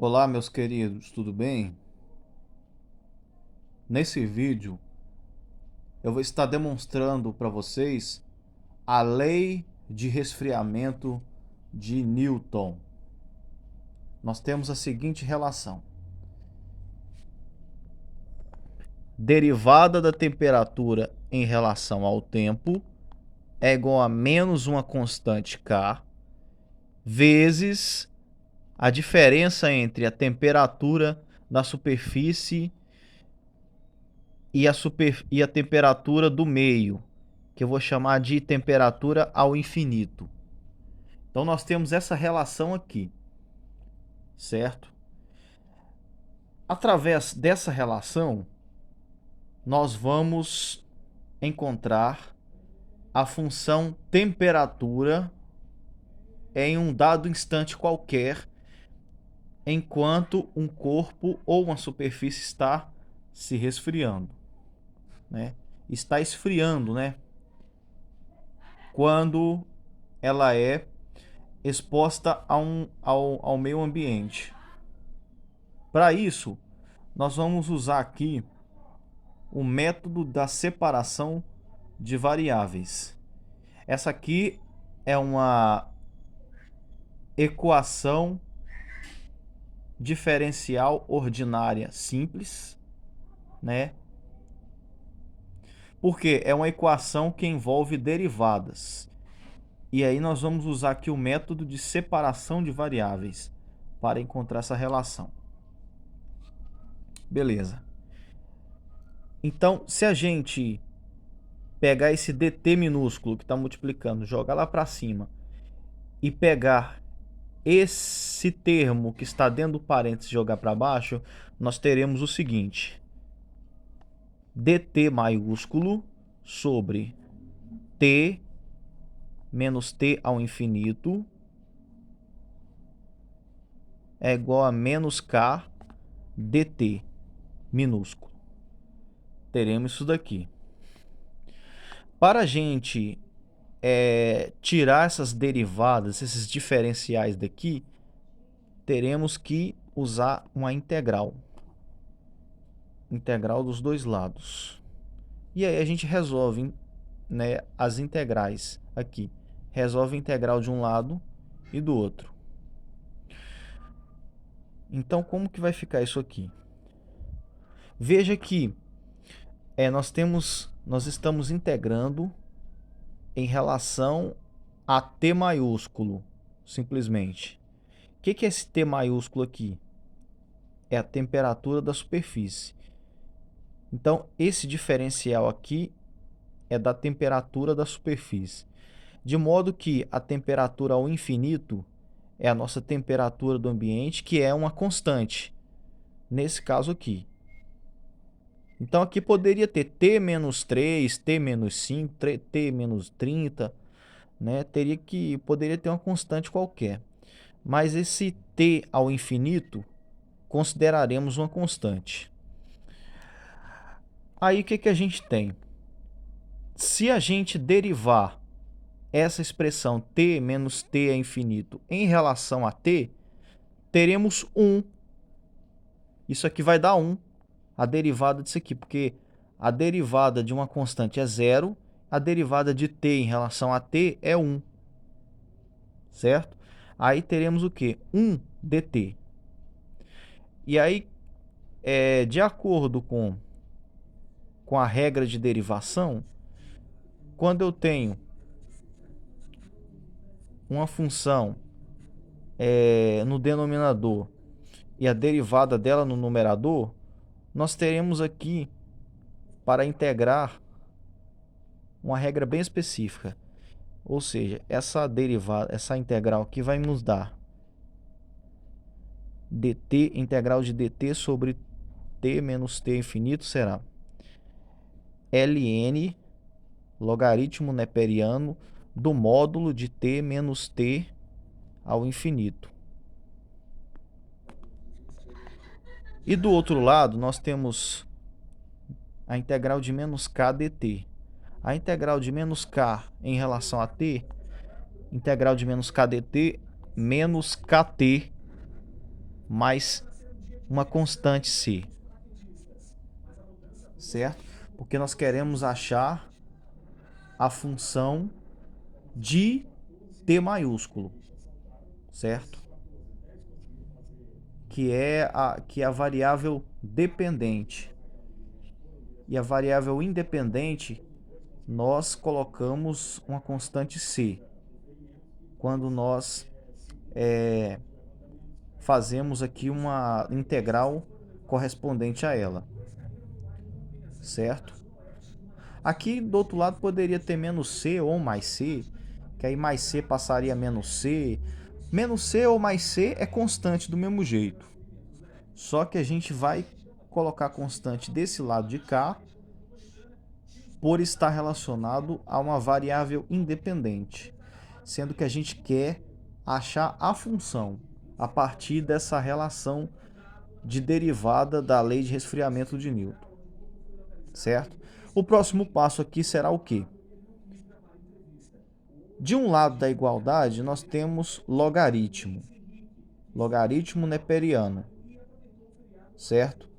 Olá, meus queridos, tudo bem? Nesse vídeo eu vou estar demonstrando para vocês a lei de resfriamento de Newton. Nós temos a seguinte relação: derivada da temperatura em relação ao tempo é igual a menos uma constante K vezes a diferença entre a temperatura da superfície e a temperatura do meio, que eu vou chamar de temperatura ao infinito. Então nós temos essa relação aqui, certo? Através dessa relação, nós vamos encontrar a função temperatura em um dado instante qualquer, enquanto um corpo ou uma superfície está se resfriando, né? Está esfriando, né? Quando ela é exposta ao meio ambiente. Para isso, nós vamos usar aqui o método da separação de variáveis. Essa aqui é uma equação diferencial ordinária simples, né? Porque é uma equação que envolve derivadas. E aí nós vamos usar aqui o método de separação de variáveis para encontrar essa relação. Beleza. Então, se a gente pegar esse dt minúsculo que está multiplicando, jogar lá para cima e pegar esse termo que está dentro do parênteses e jogar para baixo, nós teremos o seguinte: dt maiúsculo sobre t menos t ao infinito é igual a menos k dt minúsculo. Teremos isso daqui. Para a gente tirar essas derivadas, esses diferenciais daqui, teremos que usar uma integral. Integral dos dois lados. E aí a gente resolve, né, as integrais aqui. Resolve a integral de um lado e do outro. Então, como que vai ficar isso aqui? Veja que nós estamos integrando em relação a t maiúsculo, simplesmente. O que é esse t maiúsculo aqui? É a temperatura da superfície. Então, esse diferencial aqui é da temperatura da superfície. De modo que a temperatura ao infinito é a nossa temperatura do ambiente, que é uma constante, nesse caso aqui. Então, aqui poderia ter T menos 3, T menos 5, T menos 30, né? Poderia ter uma constante qualquer. Mas esse T ao infinito, consideraremos uma constante. Aí, o que a gente tem? Se a gente derivar essa expressão T menos T é infinito em relação a T, teremos 1. Isso aqui vai dar 1, a derivada disso aqui, porque a derivada de uma constante é 0, a derivada de t em relação a t é 1, certo? Aí teremos o quê? 1 dt. E aí, de acordo com a regra de derivação, quando eu tenho uma função no denominador e a derivada dela no numerador, nós teremos aqui, para integrar, uma regra bem específica. Ou seja, essa derivada, essa integral aqui vai nos dar dt, integral de dt sobre t menos t infinito será ln logaritmo neperiano do módulo de t menos t ao infinito. E do outro lado, nós temos a integral de menos k dt. A integral de menos k em relação a t, integral de menos k dt menos kt mais uma constante C, certo? Porque nós queremos achar a função de T maiúsculo, certo? Que é a variável dependente. E a variável independente, nós colocamos uma constante C. Quando nós fazemos aqui uma integral correspondente a ela, certo? Aqui do outro lado poderia ter menos C ou mais C, que aí mais C passaria a menos C. Menos C ou mais C é constante do mesmo jeito. Só que a gente vai colocar constante desse lado de cá por estar relacionado a uma variável independente, sendo que a gente quer achar a função a partir dessa relação de derivada da lei de resfriamento de Newton, certo? O próximo passo aqui será o quê? De um lado da igualdade, nós temos logaritmo neperiano, certo?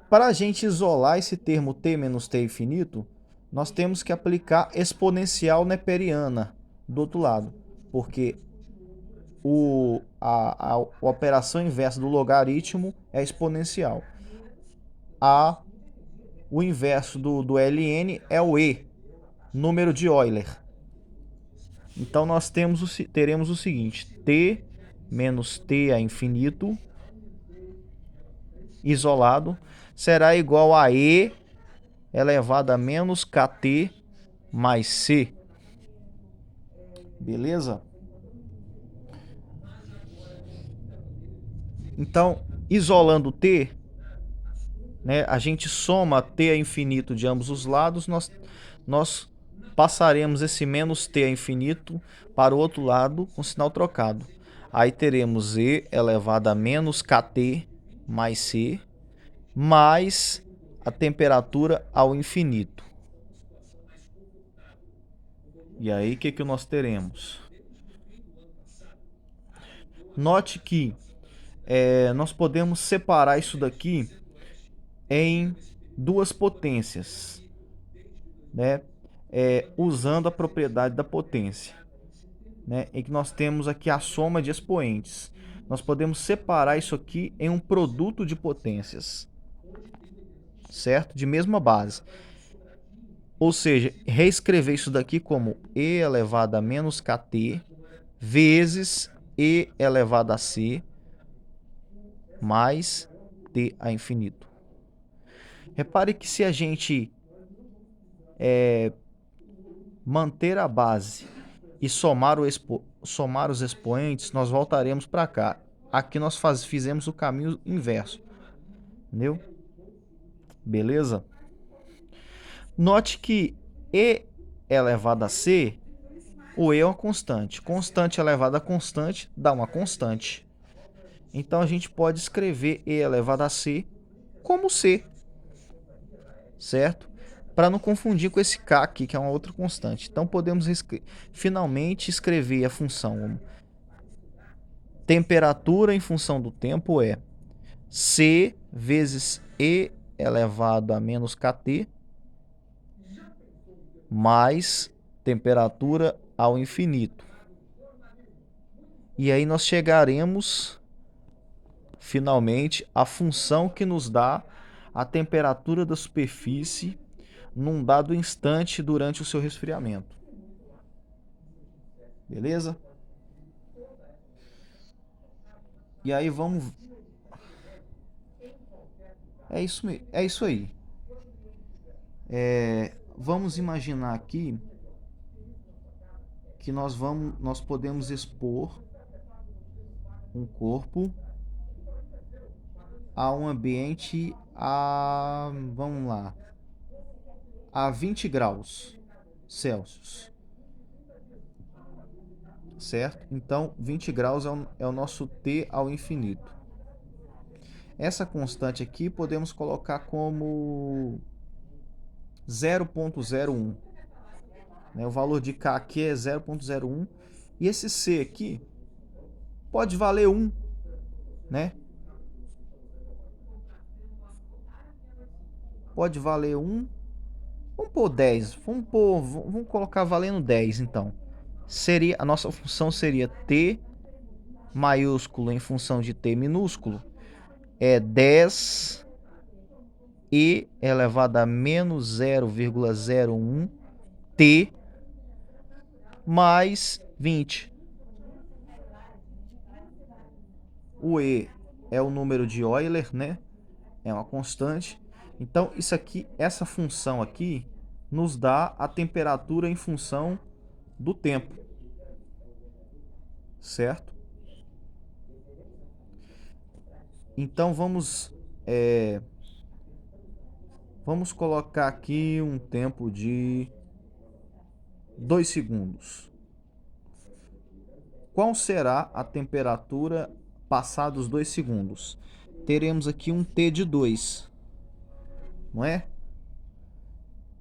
Para a gente isolar esse termo t menos t infinito, nós temos que aplicar exponencial neperiana do outro lado, porque a operação inversa do logaritmo é exponencial. O inverso do ln é o e, número de Euler. Então nós teremos o seguinte: t menos t a infinito isolado será igual a e elevado a menos kt mais c. Beleza? Então, isolando t, né, a gente soma t a infinito de ambos os lados, nós passaremos esse menos t a infinito para o outro lado com sinal trocado. Aí teremos e elevado a menos kt mais c, mais a temperatura ao infinito. E aí, o que nós teremos? Note que nós podemos separar isso daqui em duas potências, né? Usando a propriedade da potência, né? Em que nós temos aqui a soma de expoentes. Nós podemos separar isso aqui em um produto de potências, certo? De mesma base. Ou seja, reescrever isso daqui como e elevado a menos kt vezes e elevado a c mais t a infinito. Repare que se a gente manter a base e somar os expoentes, nós voltaremos para cá. Aqui nós fizemos o caminho inverso. Entendeu? Beleza? Note que e elevado a c, o e é uma constante. Constante elevado a constante dá uma constante. Então a gente pode escrever e elevado a c como c, certo? Para não confundir com esse k aqui, que é uma outra constante. Então podemos finalmente escrever a função temperatura em função do tempo é c vezes e elevado a menos kt mais temperatura ao infinito. E aí nós chegaremos finalmente à função que nos dá a temperatura da superfície num dado instante durante o seu resfriamento. Beleza? E aí vamos... É isso aí. Vamos imaginar aqui que nós podemos expor um corpo a um ambiente vamos lá, a 20 graus Celsius, certo? Então 20 graus é o nosso T ao infinito. Essa constante aqui podemos colocar como 0,01, né? O valor de K aqui é 0,01 e esse C aqui pode valer 1, né? Pode valer 1. Vamos pôr 10. Vamos colocar valendo 10, então. A nossa função seria t maiúsculo em função de t minúsculo. É 10 e elevado a menos 0,01 t mais 20. O e é o número de Euler, né? É uma constante. Então, isso aqui, essa função aqui, nos dá a temperatura em função do tempo. Certo? Então, vamos colocar aqui um tempo de 2 segundos. Qual será a temperatura passados 2 segundos? Teremos aqui um T de 2, não é?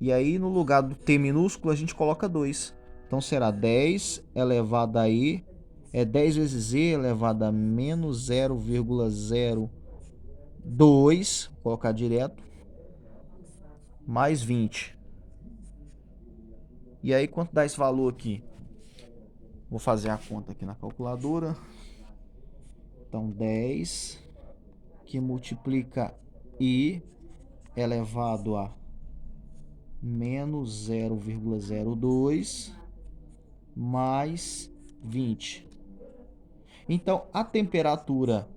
E aí, no lugar do T minúsculo, a gente coloca 2. Então, será 10 elevado a E, 10 vezes E elevado a menos 0,02, vou colocar direto, mais 20. E aí, quanto dá esse valor aqui? Vou fazer a conta aqui na calculadora. Então, 10 que multiplica I elevado a menos 0,02 mais 20. Então, a temperatura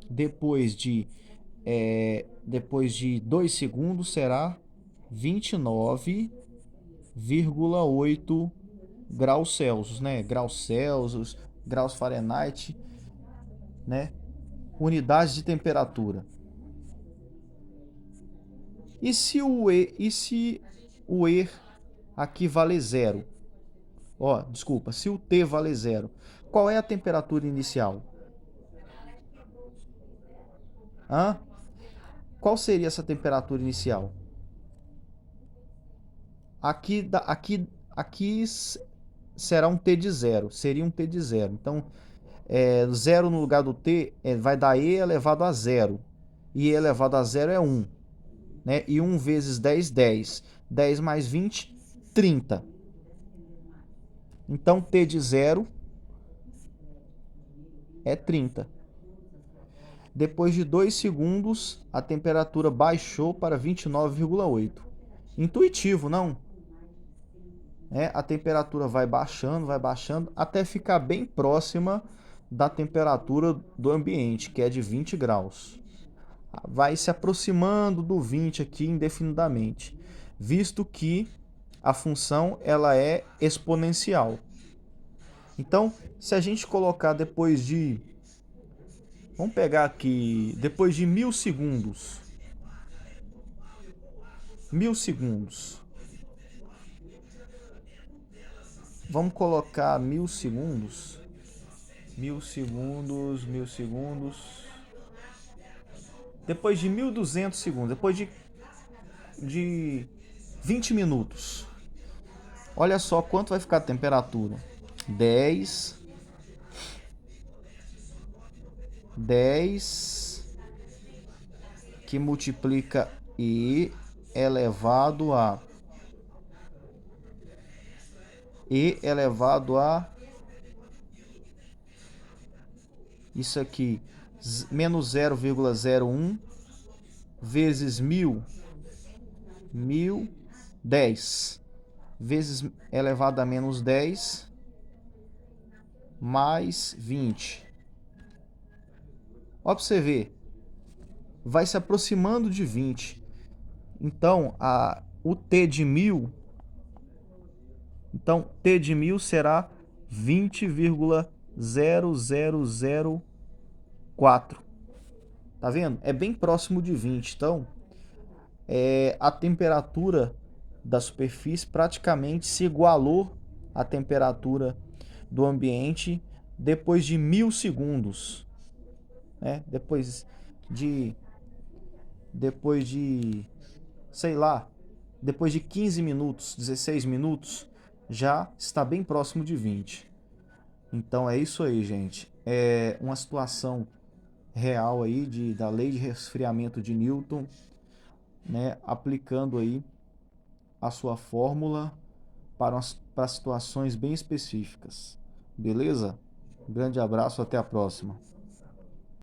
depois de 2 segundos será 29,8 graus Celsius, né? Graus Celsius, graus Fahrenheit, né? Unidades de temperatura. E se o E aqui vale 0? Ó, desculpa, se o T vale 0, qual é a temperatura inicial? Hã? Qual seria essa temperatura inicial? Aqui será um T de 0, seria um T de 0. Então, 0 no lugar do T vai dar E elevado a 0. E E elevado a 0 é 1. Né? E 1 vezes 10, 10. 10 mais 20, 30. Então, T de 0 é 30. Depois de 2 segundos, a temperatura baixou para 29,8. Intuitivo, não? A temperatura vai baixando, até ficar bem próxima da temperatura do ambiente, que é de 20 graus. Vai se aproximando do 20 aqui indefinidamente, visto que a função ela é exponencial. Então, se a gente colocar depois de... Vamos pegar aqui, depois de 1000 segundos. 1000 segundos. Vamos colocar 1000 segundos. 1000 segundos, 1000 segundos. Depois de 1200 segundos, depois de 20 minutos. Olha só quanto vai ficar a temperatura. 10 que multiplica E elevado a isso aqui, menos 0,01 vezes 1000, 10 vezes elevado a menos 10 mais 20. Ó, pra você ver, vai se aproximando de 20. Então, o T de 1000, T de 1000 será 20,0004. Tá vendo? É bem próximo de 20. Então, a temperatura da superfície praticamente se igualou à temperatura do ambiente depois de 1000 segundos. Né? Depois de, sei lá, depois de 15 minutos, 16 minutos, já está bem próximo de 20. Então é isso aí, gente. uma situação real aí da lei de resfriamento de Newton, né, aplicando aí a sua fórmula para situações bem específicas. Beleza? Um grande abraço, até a próxima.